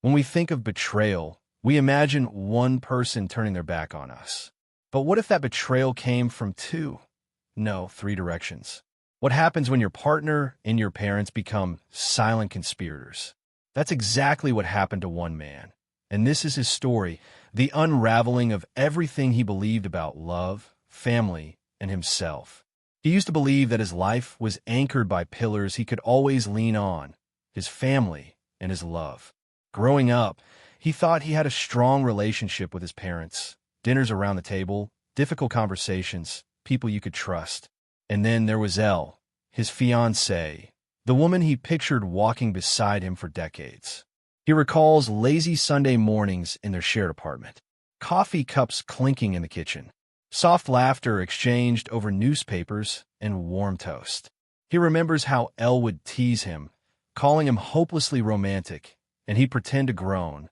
When we think of betrayal, we imagine one person turning their back on us. But what if that betrayal came from two? No, three directions. What happens when your partner and your parents become silent conspirators? That's exactly what happened to one man. And this is his story, the unraveling of everything he believed about love, family, and himself. He used to believe that his life was anchored by pillars he could always lean on, his family and his love. Growing up, he thought he had a strong relationship with his parents, dinners around the table, difficult conversations, people you could trust. And then there was Elle, his fiancée, the woman he pictured walking beside him for decades. He recalls lazy Sunday mornings in their shared apartment, coffee cups clinking in the kitchen, soft laughter exchanged over newspapers and warm toast. He remembers how Elle would tease him, calling him hopelessly romantic, and he'd pretend to groan,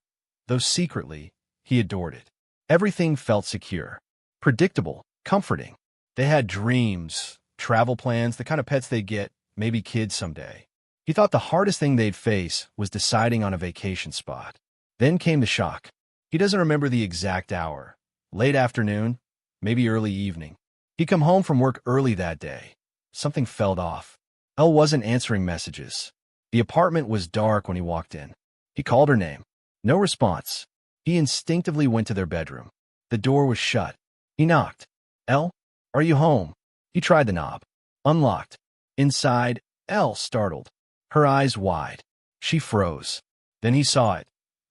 though secretly he adored it. Everything felt secure, predictable, comforting. They had dreams, travel plans, the kind of pets they'd get, maybe kids someday. He thought the hardest thing they'd face was deciding on a vacation spot. Then came the shock. He doesn't remember the exact hour. Late afternoon, maybe early evening. He'd come home from work early that day. Something felt off. Elle wasn't answering messages. The apartment was dark when he walked in. He called her name. No response. He instinctively went to their bedroom. The door was shut. He knocked. Elle, are you home? He tried the knob. Unlocked. Inside, Elle, startled, her eyes wide. She froze. Then he saw it.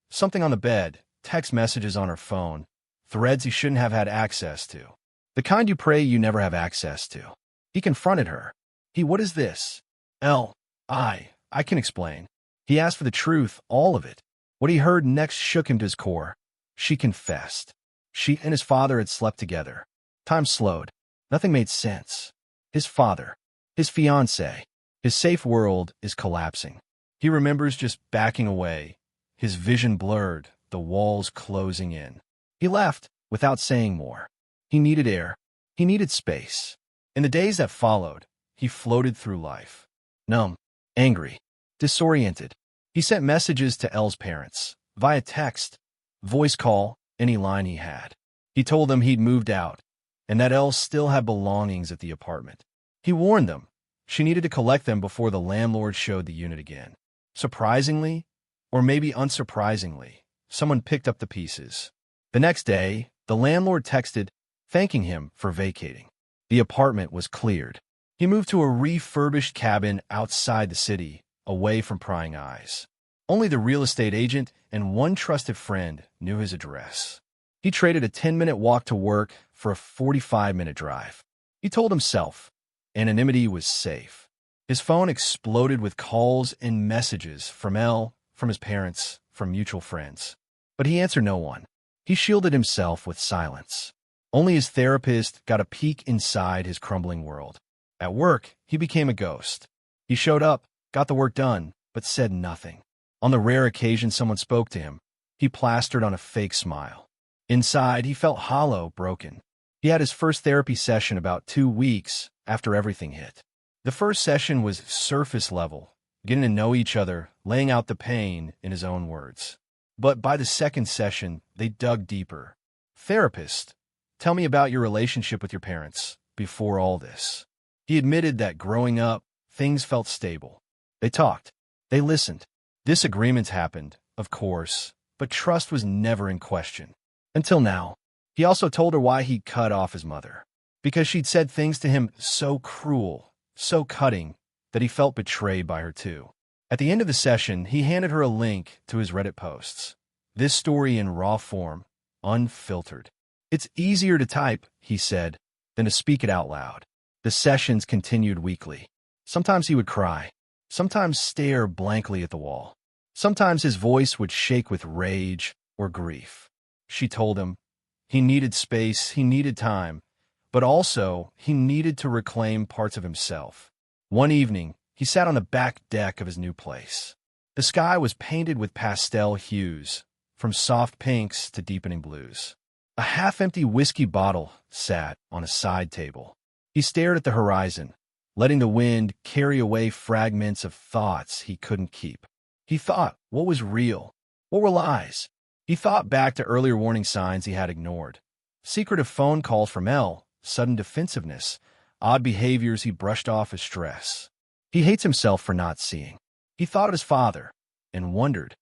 Something on the bed, text messages on her phone, threads he shouldn't have had access to. The kind you pray you never have access to. He confronted her. What is this? Elle, I can explain. He asked for the truth, all of it. What he heard next shook him to his core. She confessed. She and his father had slept together. Time slowed. Nothing made sense. His father, his fiancé, his safe world is collapsing. He remembers just backing away, his vision blurred, the walls closing in. He left without saying more. He needed air. He needed space. In the days that followed, he floated through life. Numb, angry, disoriented. He sent messages to Elle's parents, via text, voice call, any line he had. He told them he'd moved out, and that Elle still had belongings at the apartment. He warned them she needed to collect them before the landlord showed the unit again. Surprisingly, or maybe unsurprisingly, someone picked up the pieces. The next day, the landlord texted, thanking him for vacating. The apartment was cleared. He moved to a refurbished cabin outside the city, away from prying eyes. Only the real estate agent and one trusted friend knew his address. He traded a 10-minute walk to work for a 45-minute drive. He told himself anonymity was safe. His phone exploded with calls and messages from Elle, from his parents, from mutual friends. But he answered no one. He shielded himself with silence. Only his therapist got a peek inside his crumbling world. At work, he became a ghost. He showed up, got the work done, but said nothing. On the rare occasion someone spoke to him, he plastered on a fake smile. Inside, he felt hollow, broken. He had his first therapy session about 2 weeks after everything hit. The first session was surface level, getting to know each other, laying out the pain in his own words. But by the second session, they dug deeper. Therapist, tell me about your relationship with your parents before all this. He admitted that growing up, things felt stable. They talked. They listened. Disagreements happened, of course, but trust was never in question. Until now. He also told her why he'd cut off his mother. Because she'd said things to him so cruel, so cutting, that he felt betrayed by her too. At the end of the session, he handed her a link to his Reddit posts. This story in raw form, unfiltered. It's easier to type, he said, than to speak it out loud. The sessions continued weekly. Sometimes he would cry. Sometimes stare blankly at the wall. Sometimes his voice would shake with rage or grief. She told him he needed space, he needed time, but also he needed to reclaim parts of himself. One evening, he sat on the back deck of his new place. The sky was painted with pastel hues, from soft pinks to deepening blues. A half-empty whiskey bottle sat on a side table. He stared at the horizon, letting the wind carry away fragments of thoughts he couldn't keep. He thought, what was real? What were lies? He thought back to earlier warning signs he had ignored. Secretive phone calls from Elle, sudden defensiveness, odd behaviors he brushed off as stress. He hates himself for not seeing. He thought of his father and wondered,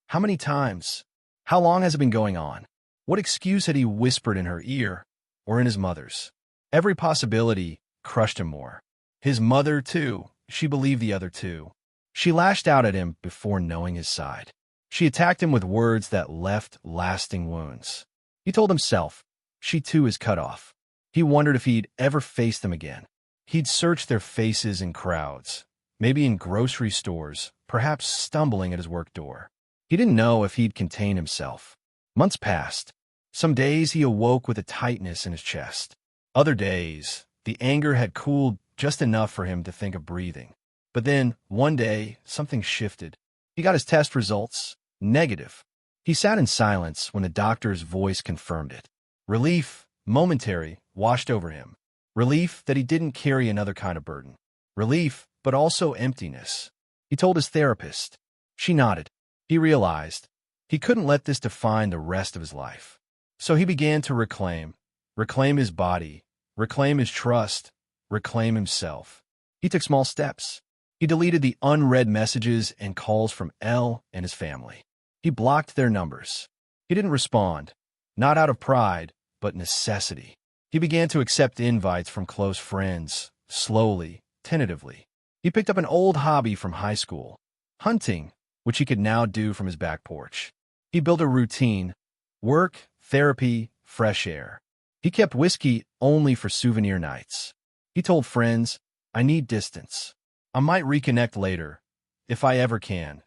how many times? How long has it been going on? What excuse had he whispered in her ear or in his mother's? Every possibility crushed him more. His mother, too. She believed the other two. She lashed out at him before knowing his side. She attacked him with words that left lasting wounds. He told himself, she too is cut off. He wondered if he'd ever face them again. He'd search their faces in crowds, maybe in grocery stores, perhaps stumbling at his work door. He didn't know if he'd contain himself. Months passed. Some days he awoke with a tightness in his chest. Other days, the anger had cooled just enough for him to think of breathing. But then, one day, something shifted. He got his test results. Negative. He sat in silence when the doctor's voice confirmed it. Relief, momentary, washed over him. Relief that he didn't carry another kind of burden. Relief, but also emptiness. He told his therapist. She nodded. He realized he couldn't let this define the rest of his life. So he began to reclaim his body, reclaim his trust, reclaim himself. He took small steps. He deleted the unread messages and calls from Elle and his family. He blocked their numbers. He didn't respond, not out of pride, but necessity. He began to accept invites from close friends, slowly, tentatively. He picked up an old hobby from high school, hunting, which he could now do from his back porch. He built a routine, work, therapy, fresh air. He kept whiskey only for souvenir nights. He told friends, I need distance. I might reconnect later, if I ever can,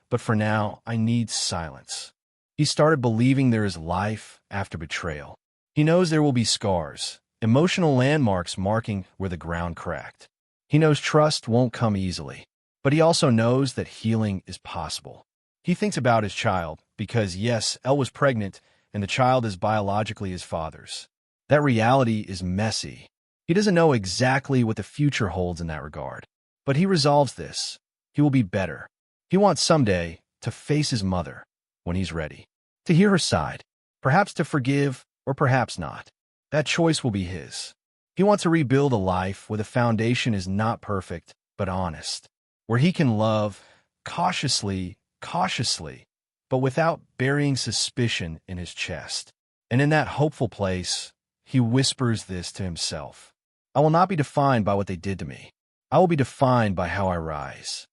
but for now, I need silence. He started believing there is life after betrayal. He knows there will be scars, emotional landmarks marking where the ground cracked. He knows trust won't come easily, but he also knows that healing is possible. He thinks about his child because, yes, Elle was pregnant and the child is biologically his father's. That reality is messy. He doesn't know exactly what the future holds in that regard, but he resolves this. He will be better. He wants someday to face his mother when he's ready, to hear her side, perhaps to forgive or perhaps not. That choice will be his. He wants to rebuild a life where the foundation is not perfect but honest, where he can love cautiously, but without burying suspicion in his chest. And in that hopeful place, he whispers this to himself. I will not be defined by what they did to me. I will be defined by how I rise.